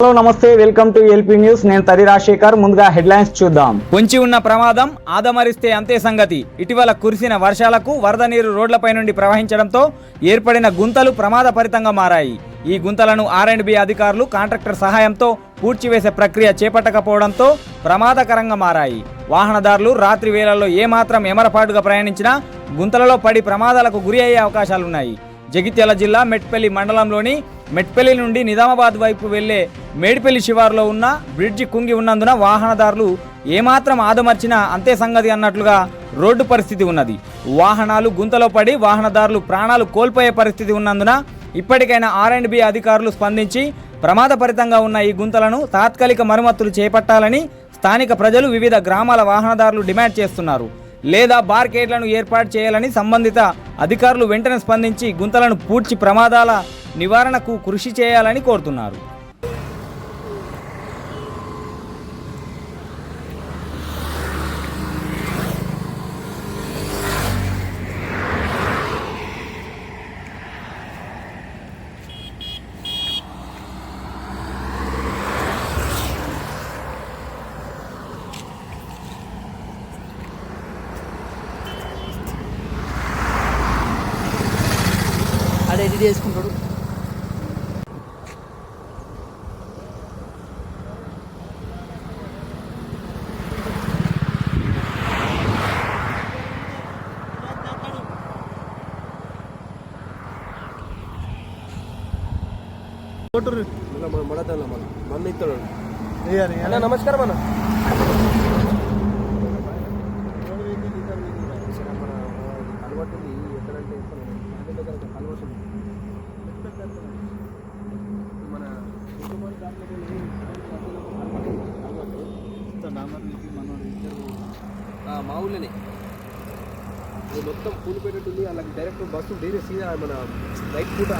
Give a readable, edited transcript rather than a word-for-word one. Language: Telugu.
హలో నమస్తే, వెల్కమ్ టు ఎల్పీ న్యూస్. నేను తరి రాజశేఖర్. ముందుగా హెడ్లైన్స్ చూద్దాం. పొంచి ఉన్న ప్రమాదం ఆదమరిస్తే అంతే సంగతి. ఇటీవల కురిసిన వర్షాలకు వరద నీరు రోడ్లపై నుండి ప్రవహించడంతో ఏర్పడిన గుంతలు ప్రమాదపరితంగా మారాయి. ఈ గుంతలను ఆర్అండ్బి అధికారులు కాంట్రాక్టర్ సహాయంతో పూడ్చివేసే ప్రక్రియ చేపట్టకపోవడంతో ప్రమాదకరంగా మారాయి. వాహనదారులు రాత్రి వేళల్లో ఏమాత్రం ఎమరపాటుగా ప్రయాణించినా గుంతలలో పడి ప్రమాదాలకు గురి అయ్యే అవకాశాలున్నాయి. జగిత్యాల జిల్లా మెట్పల్లి మండలంలోని మెట్పల్లి నుండి నిజామాబాద్ వైపు వెళ్లే మేడిపల్లి శివారులో ఉన్న బ్రిడ్జి కుంగి ఉన్నందున వాహనదారులు ఏమాత్రం ఆదమర్చినా అంతే సంగతి అన్నట్లుగా రోడ్డు పరిస్థితి ఉన్నది. వాహనాలు గుంతలో పడి వాహనదారులు ప్రాణాలు కోల్పోయే పరిస్థితి ఉన్నందున ఇప్పటికైనా ఆర్అండ్బి అధికారులు స్పందించి ప్రమాదపరితంగా ఉన్న ఈ గుంతలను తాత్కాలిక మరమ్మతులు చేపట్టాలని స్థానిక ప్రజలు వివిధ గ్రామాల వాహనదారులు డిమాండ్ చేస్తున్నారు. లేదా బార్కేడ్లను ఏర్పాటు చేయాలని సంబంధిత అధికారులు వెంటనే స్పందించి గుంతలను పూడ్చి ప్రమాదాల నివారణకు కృషి చేయాలని కోరుతున్నారు. అదే ఎడిట్ చేసుకుంటాడు. నమస్కారం అన్న. అలవాటుంది ఎక్కడంటే అలవాటు మన మా ఊళ్ళోనే మొత్తం కూలిపోయేటట్టుంది. అలాగే డైరెక్ట్ బస్సు డైరెక్ట్ సీదా మన రైట్ ఫుట్